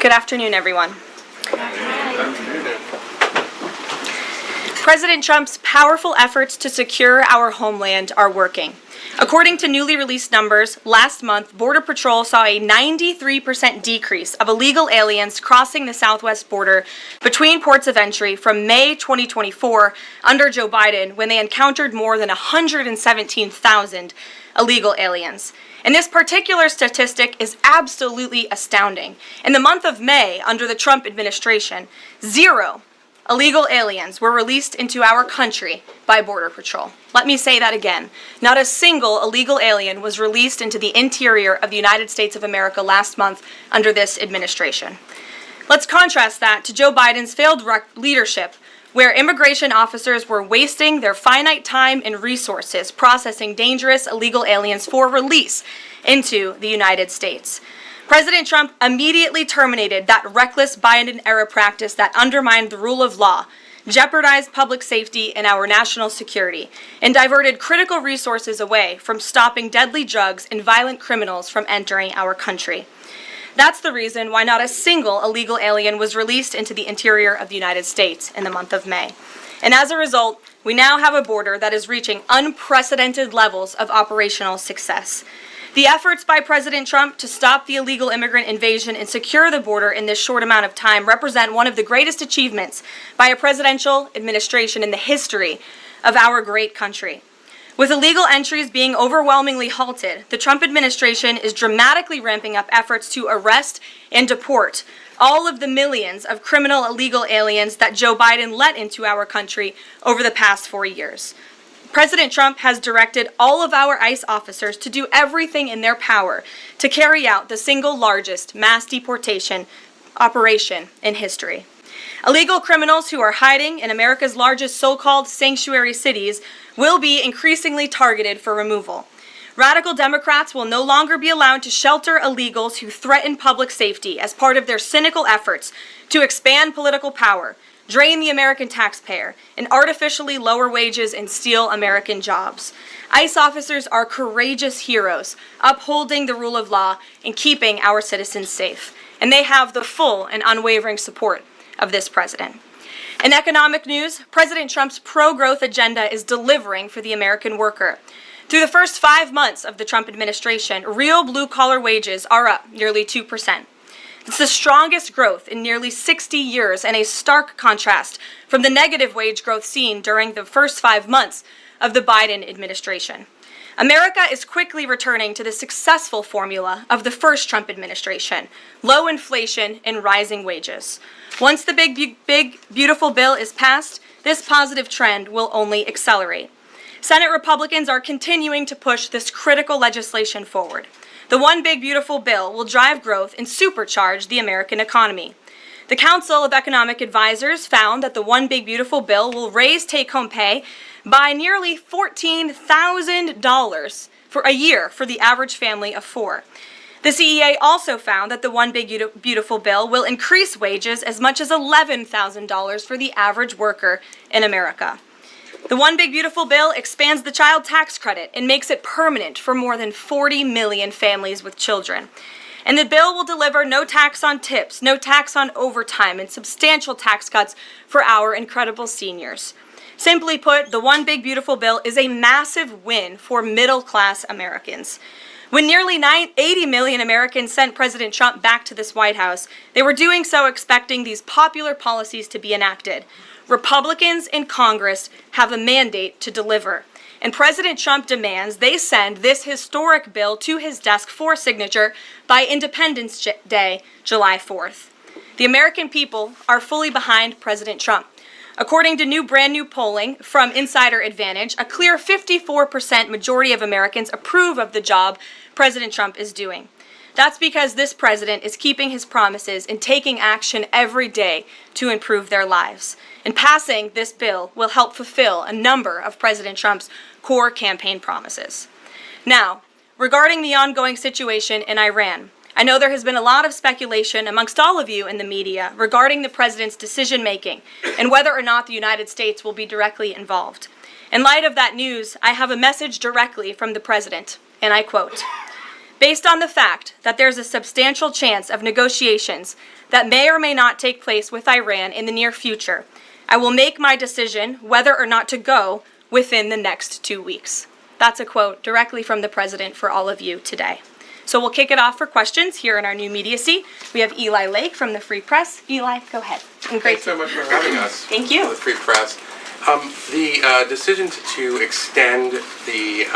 Good afternoon, everyone. President Trump's powerful efforts to secure our homeland are working. According to newly released numbers, last month, Border Patrol saw a 93% decrease of illegal aliens crossing the southwest border between ports of entry from May 2024 under Joe Biden, when they encountered more than 117,000 illegal aliens. And this particular statistic is absolutely astounding. In the month of May, under the Trump administration, 0 illegal aliens were released into our country by Border Patrol. Let me say that again. Not a single illegal alien was released into the interior of the United States of America last month under this administration. Let's contrast that to Joe Biden's failed leadership, where immigration officers were wasting their finite time and resources processing dangerous illegal aliens for release into the United States. President Trump immediately terminated that reckless Biden-era practice that undermined the rule of law, jeopardized public safety and our national security, and diverted critical resources away from stopping deadly drugs and violent criminals from entering our country. That's the reason why not a single illegal alien was released into the interior of the United States in the month of May. And as a result, we now have a border that is reaching unprecedented levels of operational success. The efforts by President Trump to stop the illegal immigrant invasion and secure the border in this short amount of time represent one of the greatest achievements by a presidential administration in the history of our great country. With illegal entries being overwhelmingly halted, the Trump administration is dramatically ramping up efforts to arrest and deport all of the millions of criminal illegal aliens that Joe Biden let into our country over the past 4 years. President Trump has directed all of our ICE officers to do everything in their power to carry out the single largest mass deportation operation in history. Illegal criminals who are hiding in America's largest so-called sanctuary cities will be increasingly targeted for removal. Radical Democrats will no longer be allowed to shelter illegals who threaten public safety as part of their cynical efforts to expand political power, drain the American taxpayer, and artificially lower wages and steal American jobs. ICE officers are courageous heroes, upholding the rule of law and keeping our citizens safe. And they have the full and unwavering support of this president. In economic news, President Trump's pro-growth agenda is delivering for the American worker. Through the first 5 months of the Trump administration, real blue-collar wages are up nearly 2%. It's the strongest growth in nearly 60 years and a stark contrast from the negative wage growth seen during the first 5 months of the Biden administration. America is quickly returning to the successful formula of the first Trump administration: low inflation and rising wages. Once the big, beautiful bill is passed, this positive trend will only accelerate. Senate Republicans are continuing to push this critical legislation forward. The One Big Beautiful Bill will drive growth and supercharge the American economy. The Council of Economic Advisors found that the One Big Beautiful Bill will raise take-home pay by nearly $14,000 for a year for the average family of 4. The CEA also found that the One Big Beautiful Bill will increase wages as much as $11,000 for the average worker in America. The One Big Beautiful Bill expands the child tax credit and makes it permanent for more than 40 million families with children. And the bill will deliver no tax on tips, no tax on overtime, and substantial tax cuts for our incredible seniors. Simply put, the One Big Beautiful Bill is a massive win for middle-class Americans. When nearly 80 million Americans sent President Trump back to this White House, they were doing so expecting these popular policies to be enacted. Republicans in Congress have a mandate to deliver, and President Trump demands they send this historic bill to his desk for signature by Independence Day, July 4th. The American people are fully behind President Trump. According to brand new polling from Insider Advantage, a clear 54% majority of Americans approve of the job President Trump is doing. That's because this president is keeping his promises and taking action every day to improve their lives. And passing this bill will help fulfill a number of President Trump's core campaign promises. Now, regarding the ongoing situation in Iran, I know there has been a lot of speculation amongst all of you in the media regarding the president's decision-making and whether or not the United States will be directly involved. In light of that news, I have a message directly from the president, and I quote, Based on the fact that there's a substantial chance of negotiations that may or may not take place with Iran in the near future, I will make my decision whether or not to go within the next 2 weeks. That's a quote directly from the president for all of you today. So we'll kick it off for questions here in our new media seat. We have Eli Lake from the Free Press. Eli, go ahead. Thanks so much for having us. Thank you. The Free Press. The decision to extend the,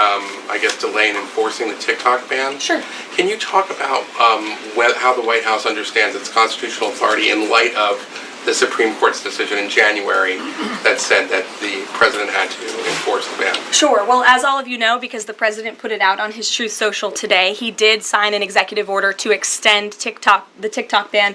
delay in enforcing the TikTok ban. Sure. Can you talk about how the White House understands its constitutional authority in light of the Supreme Court's decision in January that said that the president had to enforce the ban? Sure. Well, as all of you know, because the president put it out on his Truth Social today, he did sign an executive order to extend the TikTok ban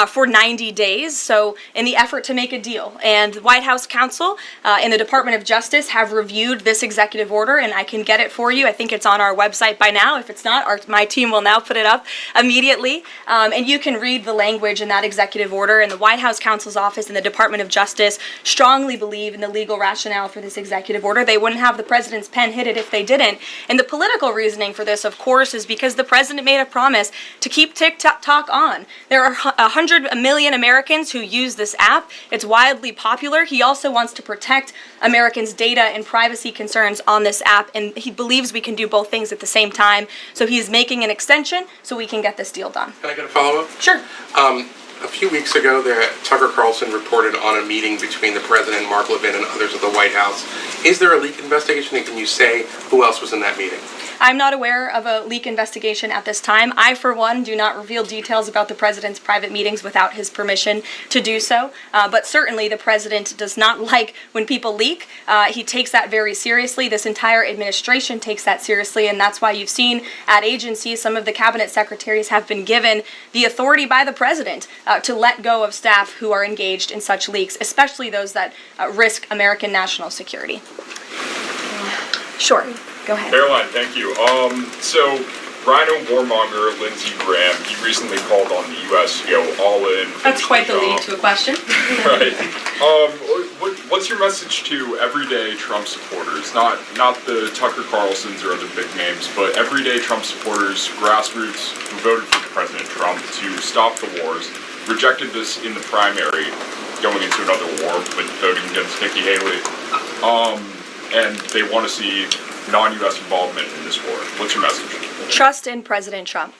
for 90 days, so in the effort to make a deal. And the White House counsel and the Department of Justice have reviewed this executive order, and I can get it for you. I think it's on our website by now. If it's not, my team will now put it up immediately. And you can read the language in that executive order, and the White House counsel's office and the Department of Justice strongly believe in the legal rationale for this executive order. They wouldn't have the president's pen hit it if they didn't. And the political reasoning for this, of course, is because the president made a promise to keep TikTok on. There are 100 million Americans who use this app. It's wildly popular. He also wants to protect Americans' data and privacy concerns on this app, and he believes we can do both things at the same time. So he's making an extension so we can get this deal done. Can I get a follow-up? Sure. A few weeks ago, Tucker Carlson reported on a meeting between the president, Mark Levin, and others at the White House. Is there a leak investigation, and can you say who else was in that meeting? I'm not aware of a leak investigation at this time. I, for one, do not reveal details about the president's private meetings without his permission to do so. But certainly the president does not like when people leak. He takes that very seriously. This entire administration takes that seriously, and that's why you've seen at agencies some of the cabinet secretaries have been given the authority by the president to let go of staff who are engaged in such leaks, especially those that risk American national security. Sure. Go ahead. Caroline, thank you. So Rhino warmonger Lindsey Graham, he recently called on the U.S. to go all in. That's quite the lead to a question. Right. What's your message to everyday Trump supporters? Not the Tucker Carlsons or other big names, but everyday Trump supporters, grassroots who voted for President Trump to stop the wars, rejected this in the primary, going into another war, but voting against Nikki Haley, and they want to see non-U.S. involvement in this war. What's your message? Trust in President Trump.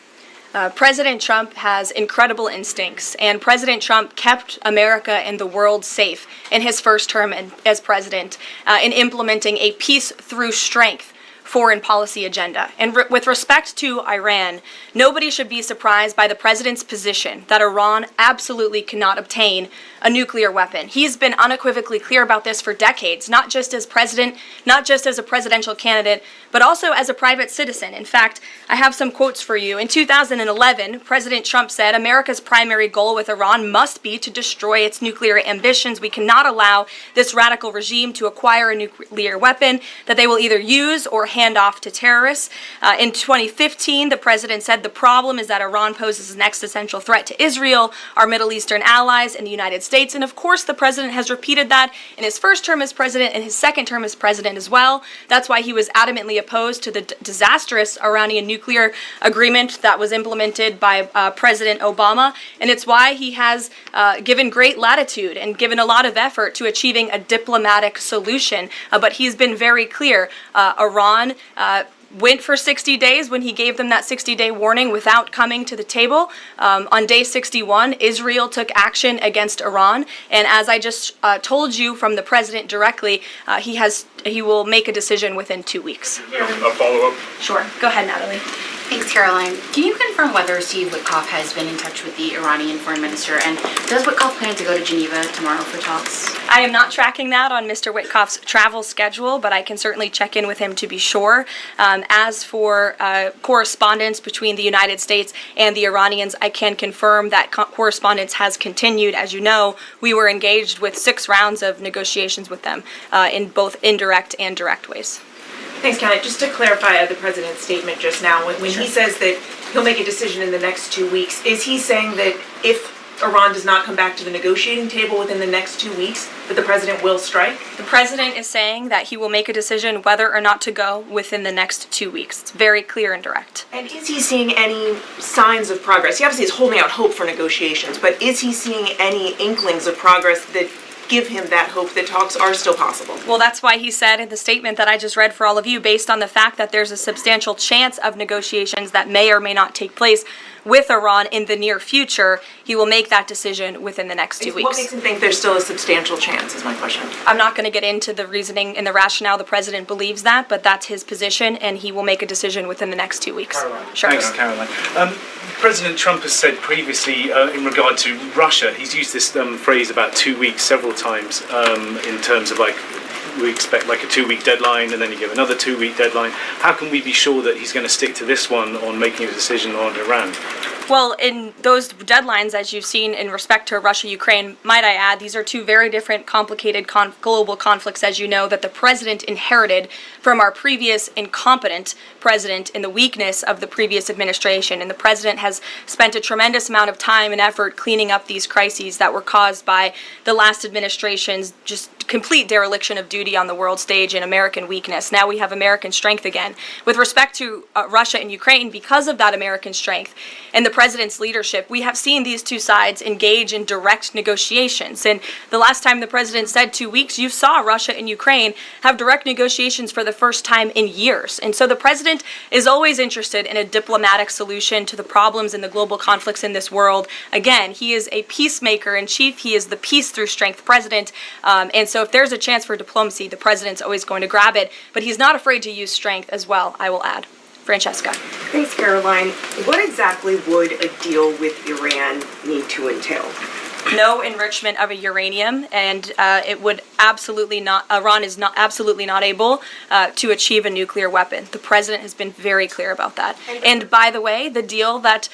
President Trump has incredible instincts, and President Trump kept America and the world safe in his first term as president in implementing a peace through strength foreign policy agenda. And with respect to Iran, nobody should be surprised by the president's position that Iran absolutely cannot obtain a nuclear weapon. He's been unequivocally clear about this for decades, not just as president, not just as a presidential candidate, but also as a private citizen. In fact, I have some quotes for you. In 2011, President Trump said, "America's primary goal with Iran must be to destroy its nuclear ambitions. We cannot allow this radical regime to acquire a nuclear weapon that they will either use or hand off to terrorists." In 2015, the president said, "The problem is that Iran poses an existential threat to Israel, our Middle Eastern allies, and the United States." And of course, the president has repeated that in his first term as president and his second term as president as well. That's why he was adamantly opposed to the disastrous Iranian nuclear agreement that was implemented by President Obama. And it's why he has given great latitude and given a lot of effort to achieving a diplomatic solution. But he's been very clear. Iran went for 60 days when he gave them that 60-day warning without coming to the table. On day 61, Israel took action against Iran, and as I just told you from the president directly, he will make a decision within 2 weeks. A follow-up? Sure. Go ahead, Natalie. Thanks, Caroline. Can you confirm whether Steve Witkoff has been in touch with the Iranian foreign minister, and does Witkoff plan to go to Geneva tomorrow for talks? I am not tracking that on Mr. Witkoff's travel schedule, but I can certainly check in with him to be sure. As for correspondence between the United States and the Iranians, I can confirm that correspondence has continued. As you know, we were engaged with 6 rounds of negotiations with them in both indirect and direct ways. Thanks, Caroline. Just to clarify the president's statement just now, when he says that he'll make a decision in the next 2 weeks, is he saying that if Iran does not come back to the negotiating table within the next 2 weeks, that the president will strike? The president is saying that he will make a decision whether or not to go within the next 2 weeks. It's very clear and direct. And is he seeing any signs of progress? He obviously is holding out hope for negotiations, but is he seeing any inklings of progress that give him that hope that talks are still possible? Well, that's why he said in the statement that I just read for all of you, based on the fact that there's a substantial chance of negotiations that may or may not take place with Iran in the near future, he will make that decision within the next 2 weeks. What makes him think there's still a substantial chance, is my question. I'm not going to get into the reasoning and the rationale. The president believes that, but that's his position, and he will make a decision within the next 2 weeks. Karoline. Sure. Thanks, Karoline. President Trump has said previously in regard to Russia, he's used this phrase about 2 weeks several times in terms of like, we expect like a 2-week deadline and then you give another 2-week deadline. How can we be sure that he's going to stick to this one on making a decision on Iran? Well, in those deadlines, as you've seen in respect to Russia-Ukraine, might I add, these are two very different, complicated global conflicts, as you know, that the president inherited from our previous incompetent president in the weakness of the previous administration. And the president has spent a tremendous amount of time and effort cleaning up these crises that were caused by the last administration's just complete dereliction of duty on the world stage and American weakness. Now we have American strength again. With respect to Russia and Ukraine, because of that American strength and the president's leadership, we have seen these two sides engage in direct negotiations. And the last time the president said 2 weeks, you saw Russia and Ukraine have direct negotiations for the first time in years. And so the president is always interested in a diplomatic solution to the problems and the global conflicts in this world. Again, he is a peacemaker in chief. He is the peace through strength president. And so if there's a chance for diplomacy, the president's always going to grab it. But he's not afraid to use strength as well, I will add. Francesca. Thanks, Caroline. What exactly would a deal with Iran need to entail? No enrichment of uranium, and it would absolutely not. Iran is not absolutely not able to achieve a nuclear weapon. The president has been very clear about that. And by the way, the deal that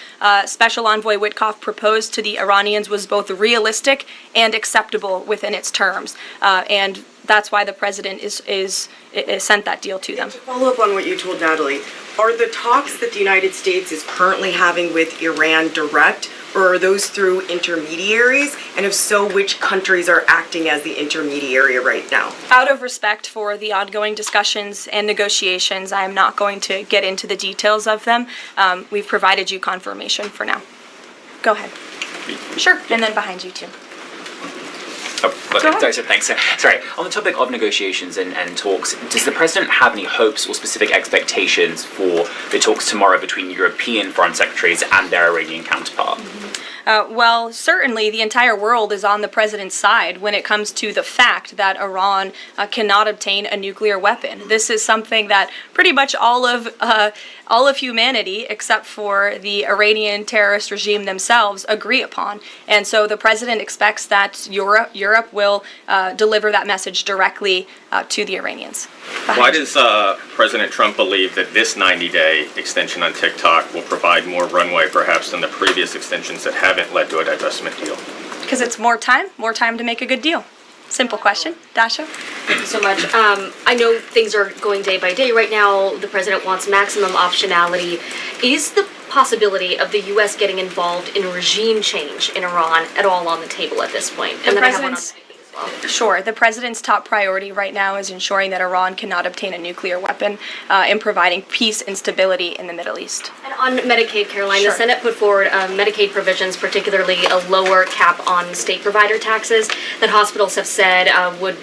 Special Envoy Witkoff proposed to the Iranians was both realistic and acceptable within its terms, and that's why the president is sent that deal to them. To follow up on what you told Natalie, are the talks that the United States is currently having with Iran direct, or are those through intermediaries? And if so, which countries are acting as the intermediary right now? Out of respect for the ongoing discussions and negotiations, I am not going to get into the details of them. We've provided you confirmation for now. Go ahead. Sure, and then behind you too. Thanks. Sorry, on the topic of negotiations and talks, does the president have any hopes or specific expectations for the talks tomorrow between European foreign secretaries and their Iranian counterpart? Well, certainly the entire world is on the president's side when it comes to the fact that Iran cannot obtain a nuclear weapon. This is something that pretty much all of humanity, except for the Iranian terrorist regime themselves, agree upon. And so the president expects that Europe will deliver that message directly to the Iranians. Why does President Trump believe that this 90-day extension on TikTok will provide more runway perhaps than the previous extensions that haven't led to a divestment deal? Because it's more time to make a good deal. Simple question. Dasha? Thank you so much. I know things are going day by day right now. The president wants maximum optionality. Is the possibility of the U.S. getting involved in regime change in Iran at all on the table at this point? And then I have one on Sure. The president's top priority right now is ensuring that Iran cannot obtain a nuclear weapon and providing peace and stability in the Middle East. And on Medicaid, Caroline, Sure. the Senate put forward Medicaid provisions, particularly a lower cap on state provider taxes that hospitals have said would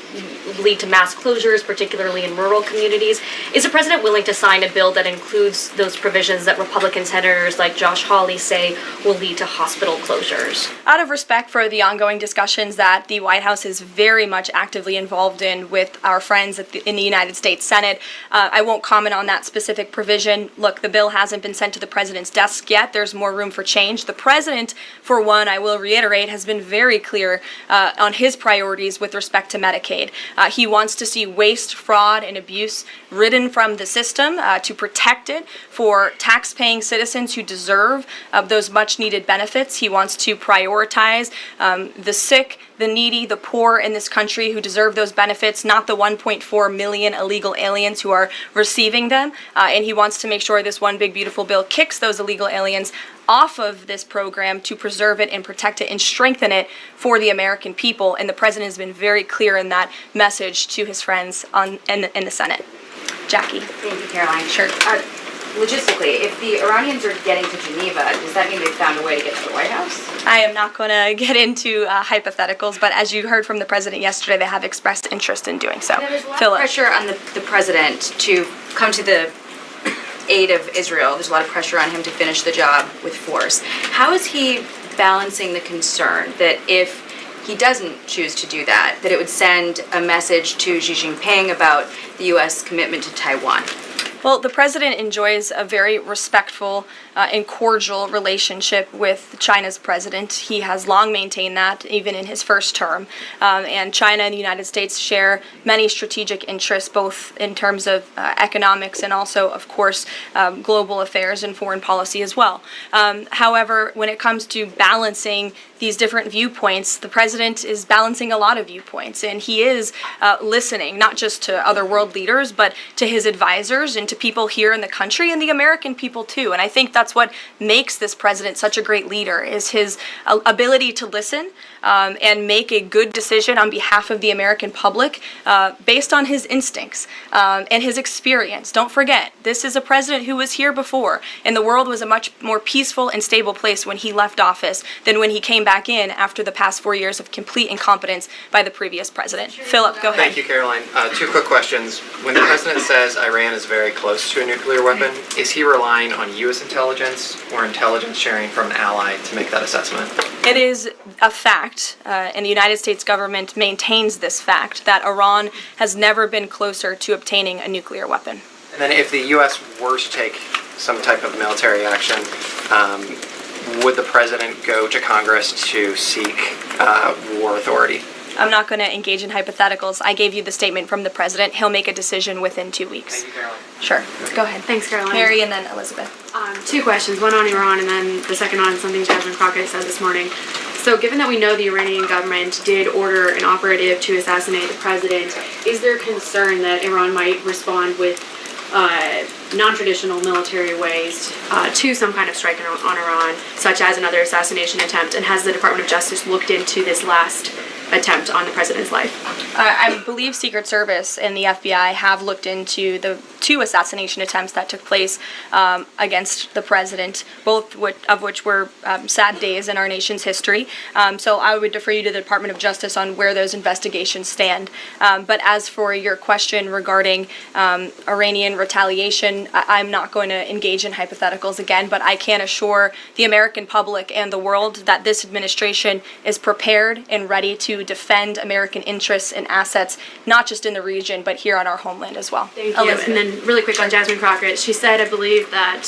lead to mass closures, particularly in rural communities. Is the president willing to sign a bill that includes those provisions that Republican senators like Josh Hawley say will lead to hospital closures? Out of respect for the ongoing discussions that the White House is very much actively involved in with our friends in the United States Senate, I won't comment on that specific provision. Look, the bill hasn't been sent to the president's desk yet. There's more room for change. The president, for one, I will reiterate, has been very clear on his priorities with respect to Medicaid. He wants to see waste, fraud, and abuse ridden from the system to protect it for tax-paying citizens who deserve those much-needed benefits. He wants to prioritize the sick, the needy, the poor in this country who deserve those benefits, not the 1.4 million illegal aliens who are receiving them. And he wants to make sure this one big beautiful bill kicks those illegal aliens off of this program to preserve it and protect it and strengthen it for the American people. And the president has been very clear in that message to his friends in the Senate. Jackie. Thank you, Caroline. Sure. Logistically, if the Iranians are getting to Geneva, does that mean they've found a way to get to the White House? I am not going to get into hypotheticals, but as you heard from the president yesterday, they have expressed interest in doing so. There's a lot of pressure on the president to come to the aid of Israel. There's a lot of pressure on him to finish the job with force. How is he balancing the concern that if he doesn't choose to do that, that it would send a message to Xi Jinping about the U.S. commitment to Taiwan? Well, the president enjoys a very respectful and cordial relationship with China's president. He has long maintained that, even in his first term. And China and the United States share many strategic interests, both in terms of economics and also, of course, global affairs and foreign policy as well. However, when it comes to balancing these different viewpoints, the president is balancing a lot of viewpoints, and he is listening not just to other world leaders, but to his advisors and to people here in the country and the American people too. And I think that's what makes this president such a great leader, is his ability to listen and make a good decision on behalf of the American public based on his instincts and his experience. Don't forget, this is a president who was here before, and the world was a much more peaceful and stable place when he left office than when he came back in after the past 4 years of complete incompetence by the previous president. Philip, go ahead. Thank you, Caroline. Two quick questions. When the president says Iran is very close to a nuclear weapon, is he relying on U.S. intelligence or intelligence sharing from an ally to make that assessment? It is a fact, and the United States government maintains this fact, that Iran has never been closer to obtaining a nuclear weapon. And then if the U.S. were to take some type of military action, would the president go to Congress to seek war authority? I'm not going to engage in hypotheticals. I gave you the statement from the president. He'll make a decision within 2 weeks. Thank you, Caroline. Sure. Go ahead. Thanks, Caroline. Mary and then Elizabeth. Two questions, one on Iran and then the second on something Jasmine Crockett said this morning. So given that we know the Iranian government did order an operative to assassinate the president, is there concern that Iran might respond with non-traditional military ways to some kind of strike on Iran, such as another assassination attempt? And has the Department of Justice looked into this last attempt on the president's life? I believe Secret Service and the FBI have looked into the 2 assassination attempts that took place against the president, both of which were sad days in our nation's history. So I would defer you to the Department of Justice on where those investigations stand. But as for your question regarding Iranian retaliation, I'm not going to engage in hypotheticals again, but I can assure the American public and the world that this administration is prepared and ready to defend American interests and assets, not just in the region, but here on our homeland as well. Thank you. And then really quick on Jasmine Crockett, she said, I believe, that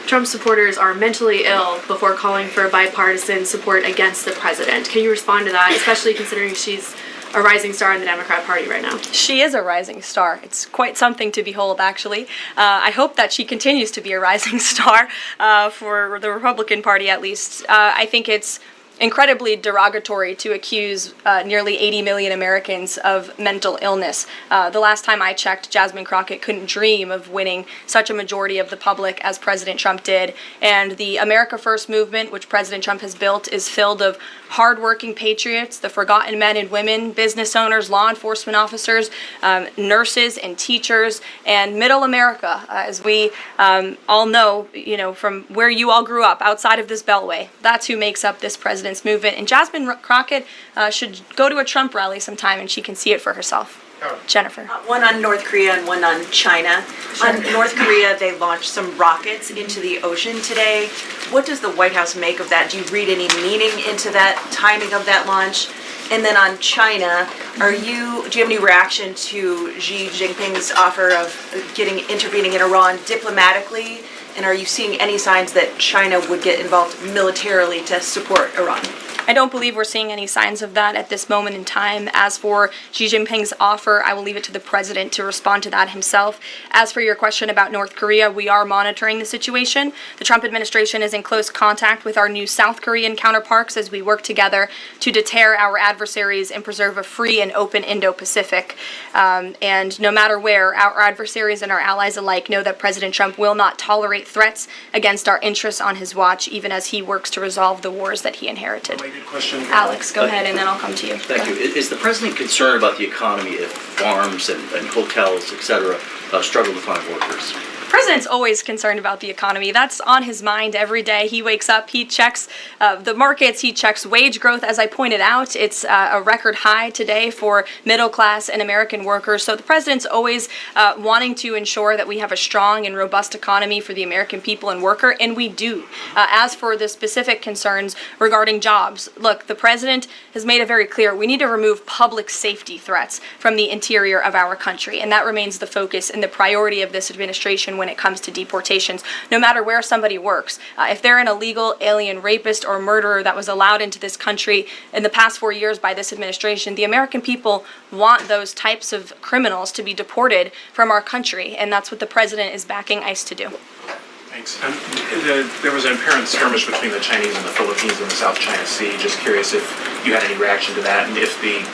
Trump supporters are mentally ill before calling for bipartisan support against the president. Can you respond to that, especially considering she's a rising star in the Democrat Party right now? She is a rising star. It's quite something to behold, actually. I hope that she continues to be a rising star for the Republican Party, at least. I think it's incredibly derogatory to accuse nearly 80 million Americans of mental illness. The last time I checked, Jasmine Crockett couldn't dream of winning such a majority of the public as President Trump did. And the America First movement, which President Trump has built, is filled of hardworking patriots, the forgotten men and women, business owners, law enforcement officers, nurses and teachers, and middle America, as we all know, from where you all grew up, outside of this beltway. That's who makes up this president's movement. And Jasmine Crockett should go to a Trump rally sometime and she can see it for herself. Jennifer. One on North Korea and one on China. Sure. On North Korea, they launched some rockets into the ocean today. What does the White House make of that? Do you read any meaning into that timing of that launch? And then on China, do you have any reaction to Xi Jinping's offer of intervening in Iran diplomatically? And are you seeing any signs that China would get involved militarily to support Iran? I don't believe we're seeing any signs of that at this moment in time. As for Xi Jinping's offer, I will leave it to the president to respond to that himself. As for your question about North Korea, we are monitoring the situation. The Trump administration is in close contact with our new South Korean counterparts as we work together to deter our adversaries and preserve a free and open Indo-Pacific. And no matter where, our adversaries and our allies alike know that President Trump will not tolerate threats against our interests on his watch, even as he works to resolve the wars that he inherited. Question. Alex, go ahead, and then I'll come to you. Thank you. Is the president concerned about the economy if farms and hotels, et cetera, struggle to find workers? The president's always concerned about the economy. That's on his mind every day. He wakes up, he checks the markets, he checks wage growth. As I pointed out, it's a record high today for middle class and American workers. So the president's always wanting to ensure that we have a strong and robust economy for the American people and worker, and we do. As for the specific concerns regarding jobs, look, the president has made it very clear we need to remove public safety threats from the interior of our country, and that remains the focus and the priority of this administration when it comes to deportations, no matter where somebody works. If they're an illegal alien rapist or murderer that was allowed into this country in the past 4 years by this administration, the American people want those types of criminals to be deported from our country, and that's what the president is backing ICE to do. Thanks. There was an apparent skirmish between the Chinese and the Philippines in the South China Sea. Just curious if you had any reaction to that, and if the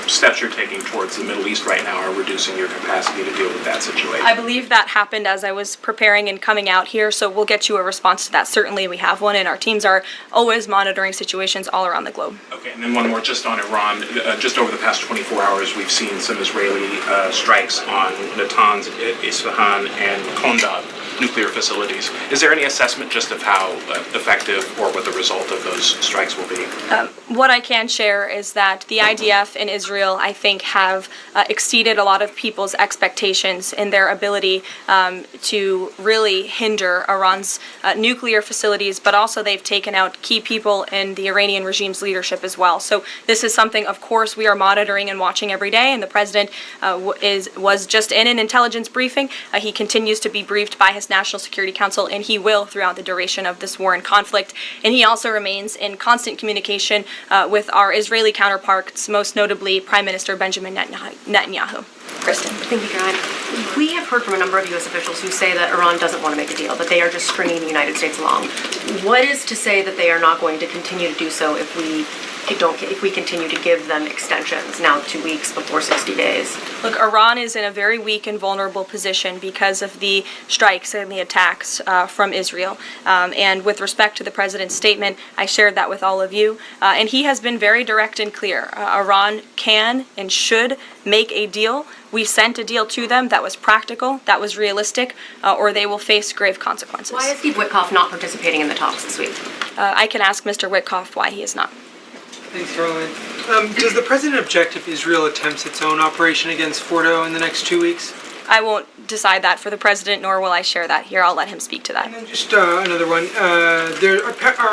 steps you're taking towards the Middle East right now are reducing your capacity to deal with that situation. I believe that happened as I was preparing and coming out here, so we'll get you a response to that. Certainly we have one, and our teams are always monitoring situations all around the globe. Okay, and then one more just on Iran. Just over the past 24 hours, we've seen some Israeli strikes on Natanz, Isfahan, and Kondab nuclear facilities. Is there any assessment just of how effective or what the result of those strikes will be? What I can share is that the IDF and Israel, I think, have exceeded a lot of people's expectations in their ability to really hinder Iran's nuclear facilities, but also they've taken out key people in the Iranian regime's leadership as well. So this is something, of course, we are monitoring and watching every day, and the president was just in an intelligence briefing. He continues to be briefed by his National Security Council, and he will throughout the duration of this war and conflict. And he also remains in constant communication with our Israeli counterparts, most notably Prime Minister Benjamin Netanyahu. Kristen. Thank you, Caroline. We have heard from a number of U.S. officials who say that Iran doesn't want to make a deal, that they are just stringing the United States along. What is to say that they are not going to continue to do so if we continue to give them extensions, now 2 weeks before 60 days? Look, Iran is in a very weak and vulnerable position because of the strikes and the attacks from Israel. And with respect to the president's statement, I shared that with all of you. And he has been very direct and clear. Iran can and should make a deal. We sent a deal to them that was practical, that was realistic, or they will face grave consequences. Why is Steve Witkoff not participating in the talks this week? I can ask Mr. Witkoff why he is not. Thanks, Karoline. Does the president object if Israel attempts its own operation against Fordo in the next 2 weeks? I won't decide that for the president, nor will I share that here. I'll let him speak to that. And then just another one.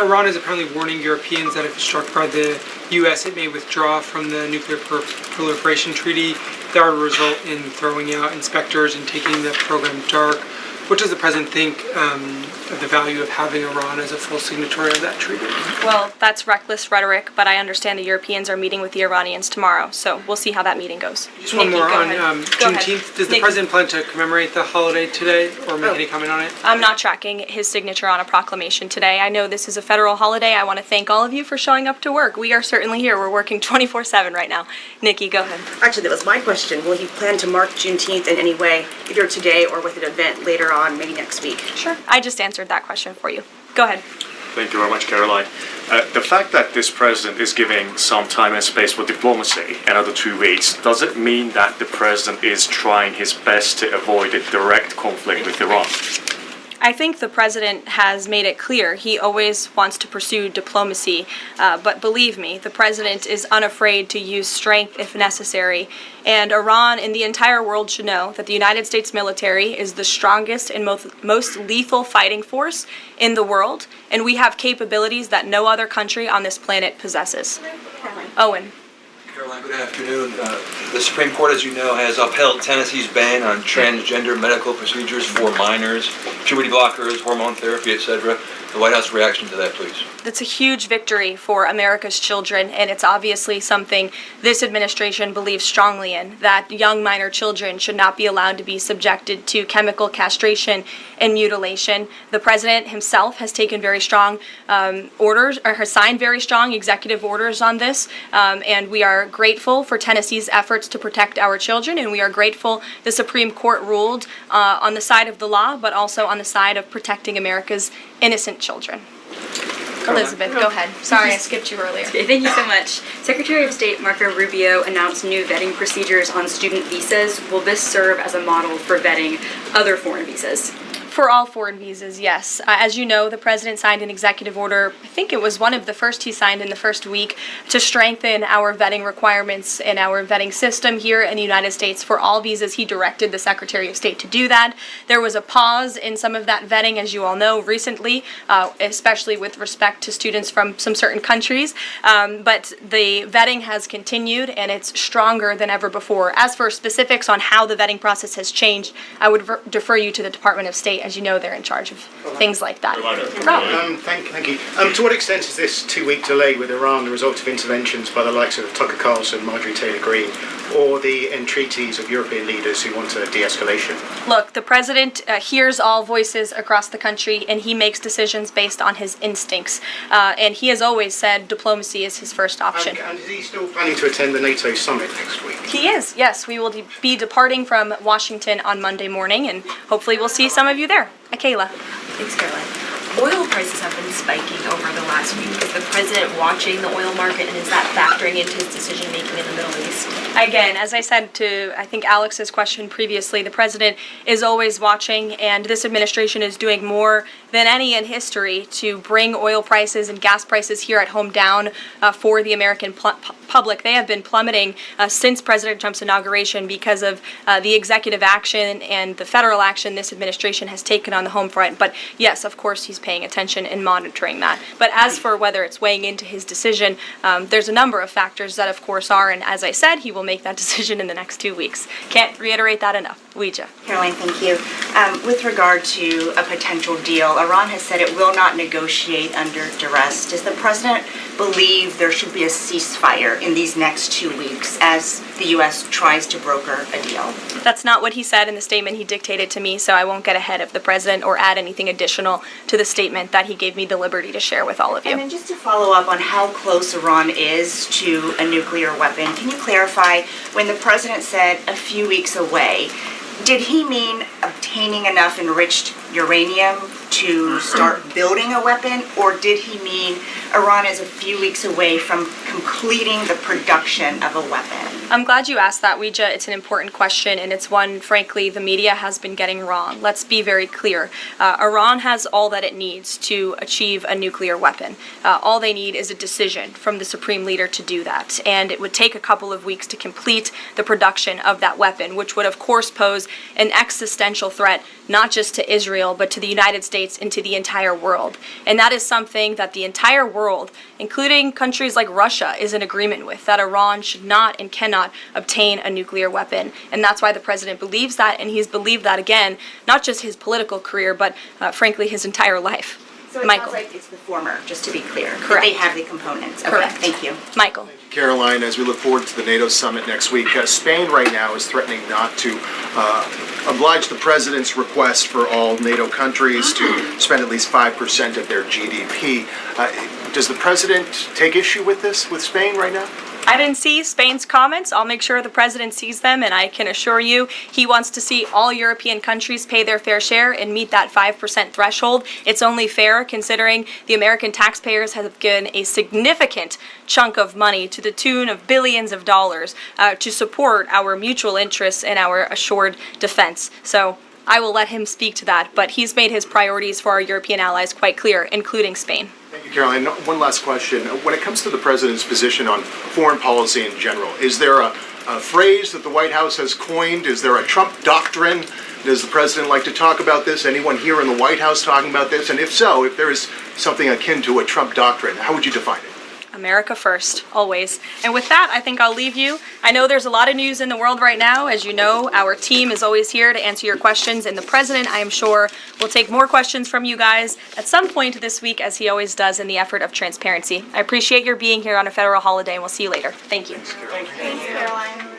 Iran is apparently warning Europeans that if struck by the U.S., it may withdraw from the nuclear proliferation treaty. That would result in throwing out inspectors and taking the program dark. What does the president think of the value of having Iran as a full signatory of that treaty? Well, that's reckless rhetoric, but I understand the Europeans are meeting with the Iranians tomorrow, so we'll see how that meeting goes. Just one more on Juneteenth. Does the president plan to commemorate the holiday today or make any comment on it? I'm not tracking his signature on a proclamation today. I know this is a federal holiday. I want to thank all of you for showing up to work. We are certainly here. We're working 24/7 right now. Nikki, go ahead. Actually, that was my question. Will he plan to mark Juneteenth in any way, either today or with an event later on, maybe next week? Sure. I just answered that question for you. Go ahead. Thank you very much, Caroline. The fact that this president is giving some time and space for diplomacy, another 2 weeks, does it mean that the president is trying his best to avoid a direct conflict with Iran? I think the president has made it clear he always wants to pursue diplomacy, but believe me, the president is unafraid to use strength if necessary. And Iran and the entire world should know that the United States military is the strongest and most lethal fighting force in the world, and we have capabilities that no other country on this planet possesses. Owen. Caroline, good afternoon. The Supreme Court, as you know, has upheld Tennessee's ban on transgender medical procedures for minors, puberty blockers, hormone therapy, etc. The White House reaction to that, please. That's a huge victory for America's children, and it's obviously something this administration believes strongly in, that young minor children should not be allowed to be subjected to chemical castration and mutilation. The president himself has taken very strong orders, or has signed very strong executive orders on this, and we are grateful for Tennessee's efforts to protect our children, and we are grateful the Supreme Court ruled on the side of the law, but also on the side of protecting America's innocent children. Elizabeth, go ahead. Sorry, I skipped you earlier. Okay, thank you so much. Secretary of State Marco Rubio announced new vetting procedures on student visas. Will this serve as a model for vetting other foreign visas? For all foreign visas, yes. As you know, the president signed an executive order, I think it was one of the first he signed in the first week, to strengthen our vetting requirements and our vetting system here in the United States for all visas. He directed the Secretary of State to do that. There was a pause in some of that vetting, as you all know, recently, especially with respect to students from some certain countries. But the vetting has continued, and it's stronger than ever before. As for specifics on how the vetting process has changed, I would defer you to the Department of State. As you know, they're in charge of things like that. Thank you. To what extent is this 2-week delay with Iran the result of interventions by the likes of Tucker Carlson, Marjorie Taylor Greene, or the entreaties of European leaders who want a de-escalation? Look, the president hears all voices across the country, and he makes decisions based on his instincts. And he has always said diplomacy is his first option. And is he still planning to attend the NATO summit next week? He is, yes. We will be departing from Washington on Monday morning, and hopefully we'll see some of you there. Kayla. Thanks, Caroline. Oil prices have been spiking over the last week. Is the president watching the oil market, and is that factoring into his decision-making in the Middle East? Again, as I said to, I think, Alex's question previously, the president is always watching, and this administration is doing more than any in history to bring oil prices and gas prices here at home down for the American public. They have been plummeting since President Trump's inauguration because of the executive action and the federal action this administration has taken on the home front. But yes, of course, he's paying attention and monitoring that. But as for whether it's weighing into his decision, there's a number of factors that, of course, are, and as I said, he will make that decision in the next 2 weeks. Can't reiterate that enough. Ouija. Caroline, thank you. With regard to a potential deal, Iran has said it will not negotiate under duress. Does the president believe there should be a ceasefire in these next 2 weeks as the U.S. tries to broker a deal? That's not what he said in the statement he dictated to me, so I won't get ahead of the president or add anything additional to the statement that he gave me the liberty to share with all of you. And then just to follow up on how close Iran is to a nuclear weapon, can you clarify when the president said a few weeks away, did he mean obtaining enough enriched uranium to start building a weapon, or did he mean Iran is a few weeks away from completing the production of a weapon? I'm glad you asked that, Ouija. It's an important question, and it's one, frankly, the media has been getting wrong. Let's be very clear. Iran has all that it needs to achieve a nuclear weapon. All they need is a decision from the supreme leader to do that, and it would take a couple of weeks to complete the production of that weapon, which would, of course, pose an existential threat, not just to Israel, but to the United States and to the entire world. And that is something that the entire world, including countries like Russia, is in agreement with, that Iran should not and cannot obtain a nuclear weapon. And that's why the president believes that, and he's believed that, again, not just his political career, but frankly, his entire life. So it Michael. sounds like it's the former, just to be clear. Correct. That they have the components. Okay, Correct. thank you. Michael. Caroline, as we look forward to the NATO summit next week, Spain right now is threatening not to oblige the president's request for all NATO countries to spend at least 5% of their GDP. Does the president take issue with this, with Spain right now? I didn't see Spain's comments. I'll make sure the president sees them, and I can assure you he wants to see all European countries pay their fair share and meet that 5% threshold. It's only fair considering the American taxpayers have given a significant chunk of money to the tune of billions of dollars to support our mutual interests and our assured defense. So I will let him speak to that, but he's made his priorities for our European allies quite clear, including Spain. Thank you, Caroline. One last question. When it comes to the president's position on foreign policy in general, is there a phrase that the White House has coined? Is there a Trump doctrine? Does the president like to talk about this? Anyone here in the White House talking about this? And if so, if there is something akin to a Trump doctrine, how would you define it? America first, always. And with that, I think I'll leave you. I know there's a lot of news in the world right now. As you know, our team is always here to answer your questions, and the president, I am sure, will take more questions from you guys at some point this week, as he always does in the effort of transparency. I appreciate your being here on a federal holiday, and we'll see you later. Thank you. Thanks, Caroline.